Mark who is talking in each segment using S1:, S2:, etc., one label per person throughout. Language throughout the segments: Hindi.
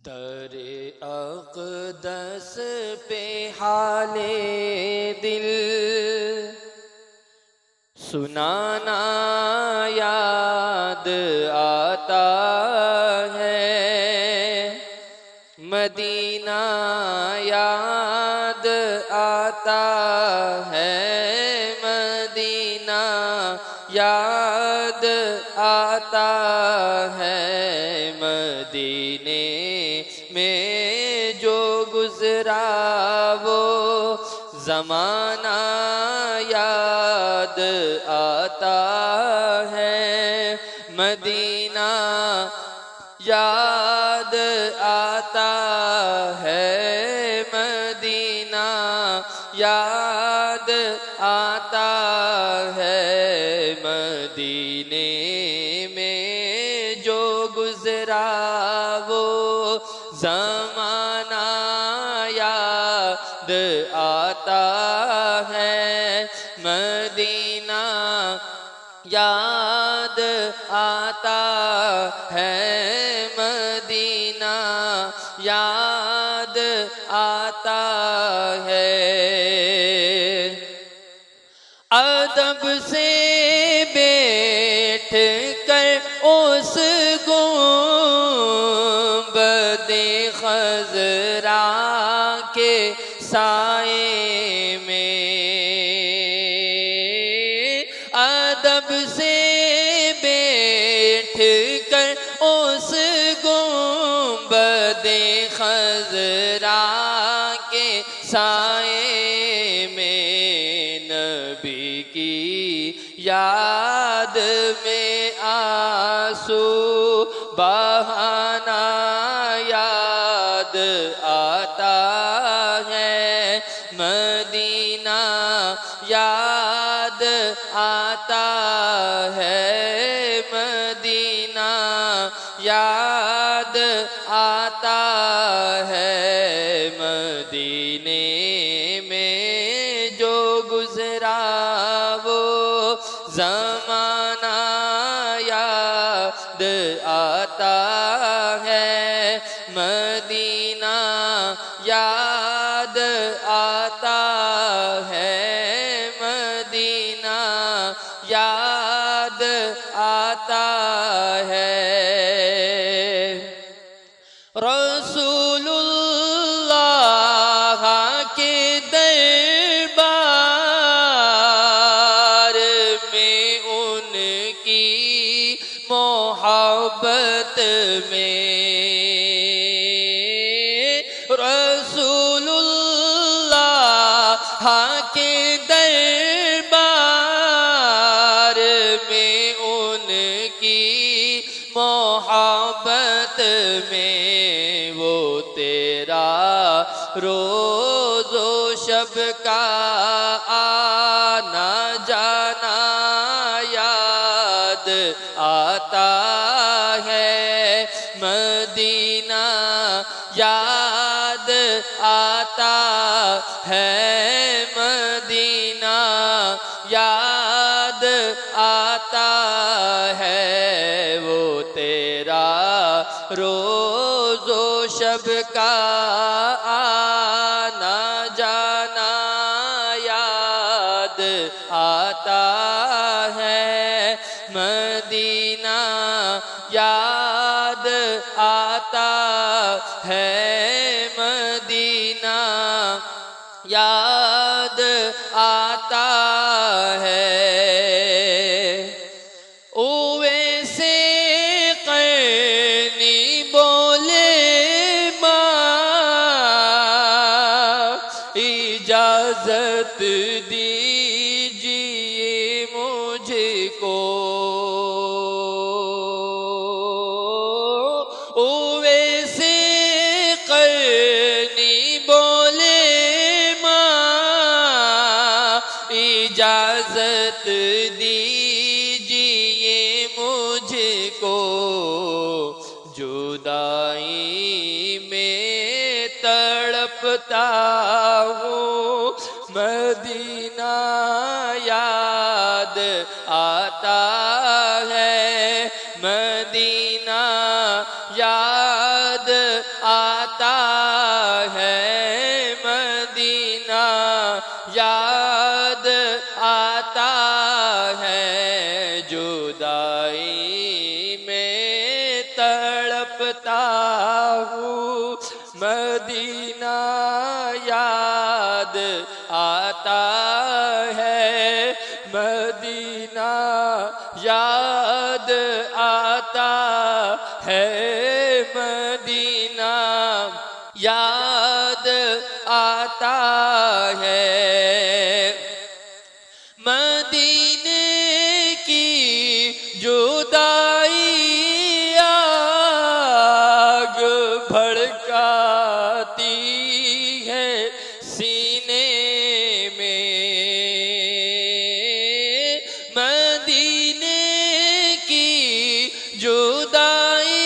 S1: दरे अक़दस पे हाले दिल सुनाना याद आता है, मदीना याद आता है, मदीना याद आता है। मदीने में जो गुजरा वो ज़माना याद आता है, मदीना याद आता है, मदीना याद आता है। मदीने में जो गुजरा वो ज़माना याद आता है, मदीना याद आता है, मदीना याद आता है। अदब से बैठ कर उस गुंबदे खज़रा के साए में, अदब से बैठ कर उस गुंबदे खज़रा के साए में, नबी की याद में आंसू बहाना याद आता है, मदीना याद आता है, मदीना याद आता है। मदीने में जो गुजरा वो ज़माना याद आता है, मदीना याद आता है, मदीना याद आता है। रसूलुल्लाह के दरबार में उनकी मोहब्बत में, रसूलुल्लाह के दरबार में उनकी मोहब्बत में, वो तेरा रोज़ो शब का आना जाना याद आता है, मदीना याद आता है, मदीना याद आता है। वो तेरा रोज़ो शब का आना जाना याद आता है, मदीना याद आता है, मदीना याद आता है। उवैसे क़रनी बोले माँ इजाज़त दीजिए मुझको, उवैसे क़रनी बोले माँ इजाज़त दीजिए मुझको, जुदाई में तड़पता हूँ, मदीना याद आता है, मदीना याद आता है मदीना, याद आता है जुदाई में तड़पता हूँ मदीना, याद आता है मदीना, याद आता है मदीना, याद आता है मदीने की जुदाई आग भड़काती है सीने में, मदीने की जुदाई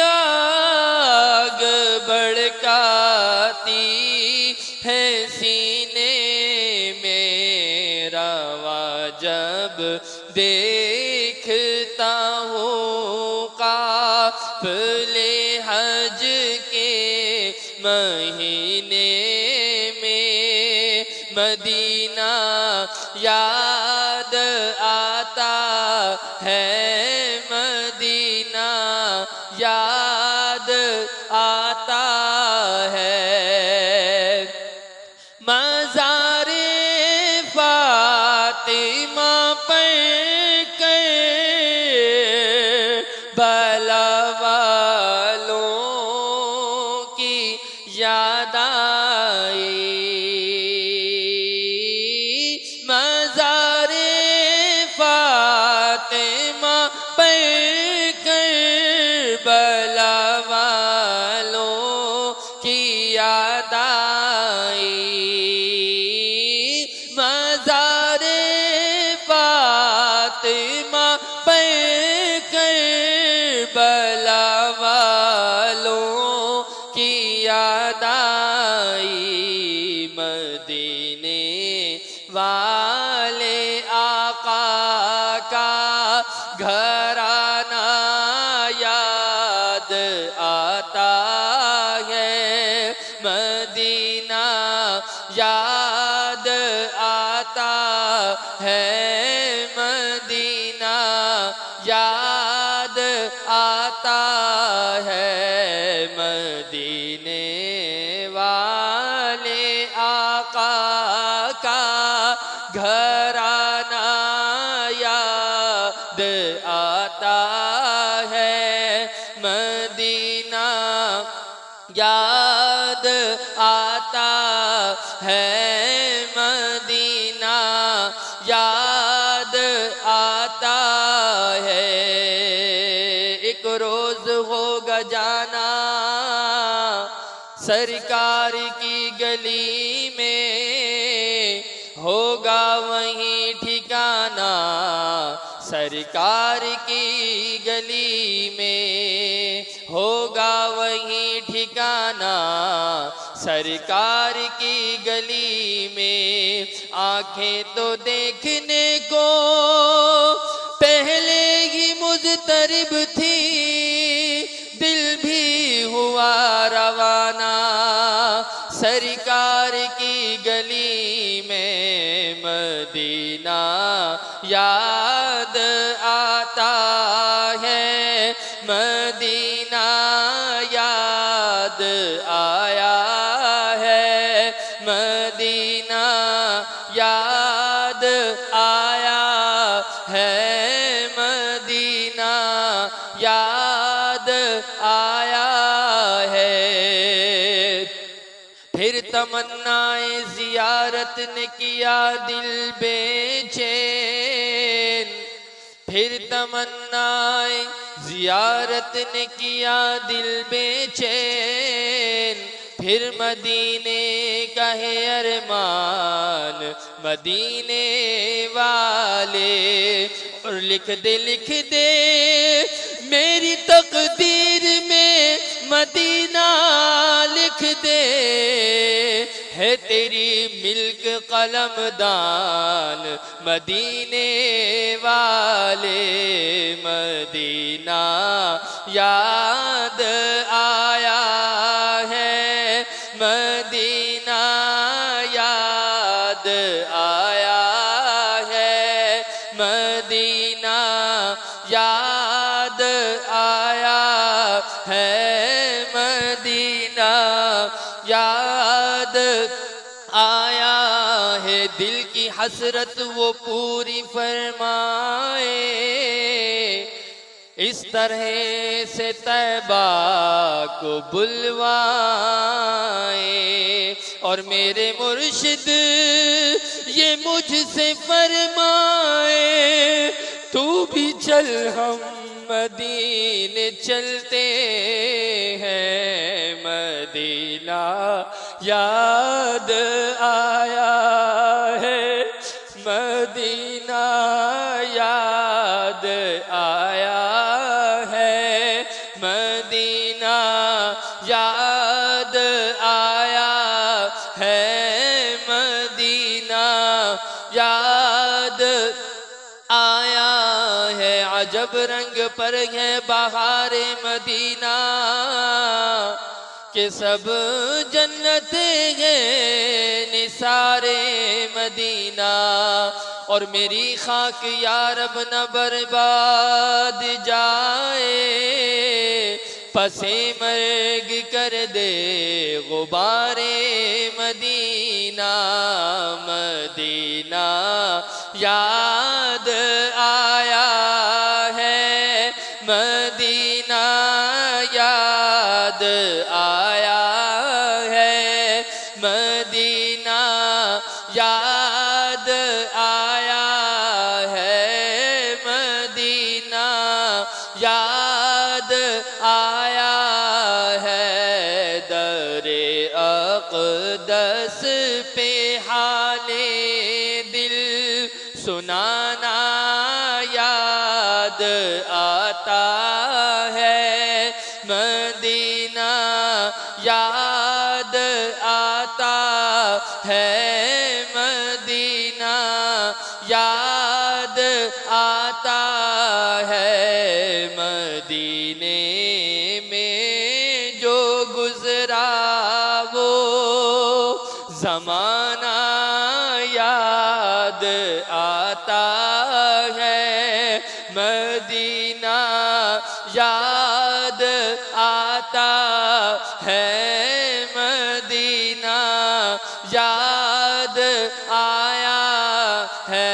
S1: आग भड़काती है सीने में, रवा जब देखता हूँ काफ़िले हज के महीने में, मदीना याद आता है मदीना, याद आता है मज़ारे फातिमा पर भला वालों की याद आई, मज़ारे फातिमा पर भला वालों की याद आई, मज़ारे फातिमा पर भला वालों की याद आई, मदीने वाले आका का घराना याद आता है मदीना, याद आता है मदीना, याद आता है मदीने वाले आका का घराना याद आता है मदीना, याद आता है मदीना, याद आता है। एक रोज होगा जाना सरकार की गली में, होगा वहीं ठिकाना सरकार की गली में, होगा वहीं ठिकाना सरकार की गली में। आंखें तो देखने को पहले ही मुज़तरिब थी, दिल भी हुआ रवाना सरकार की गली में। मदीना याद आता है, मदीना याद आया है, मदीना याद आया है, मदीना याद आया है। फिर तमन्नाए ज़ियारत ने किया दिल बेचैन, फिर तमन्नाए ज़ियारत ने किया दिल बेचैन। फिर मदीने का है अरमान मदीने वाले, और लिख दे मेरी तकदीर में मदीना लिख दे। है तेरी मिल्क कलम दान मदीने वाले, मदीना याद आया मदीना याद आया है, मदीना याद आया है, मदीना याद आया है। दिल की हसरत वो पूरी फरमाए, इस तरह से तैबा को बुलवाए। और मेरे मुर्शिद ये मुझसे फरमाए, तू भी चल हम मदीने चलते हैं, मदीना याद आया है, मदीना याद आया है, मदीना याद आया है, मदीना याद आया है। अजब रंग पर है बहारे मदीना, के सब जन्नते हैं निसारे मदीना। और मेरी खाक या रब न बर्बाद जाए, पसे मर्ग कर दे गुबारे मदीना, मदीना याद आया है, मदीना याद आया है, मदीना याद आया है, मदीना याद आया है। दरे अक़दस पे हाले दिल सुनाना याद आता है, मदीना याद आता है, मदीना याद आता है। मदीने में जो गुजरा वो ज़माना याद आता है, मदीना याद आता है, मदीना याद आया है,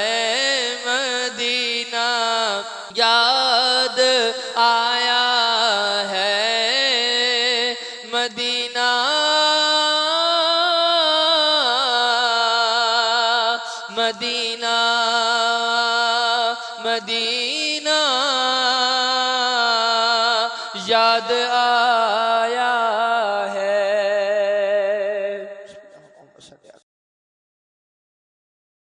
S1: मदीना याद आया है, मदीना मदीना मदीना याद आया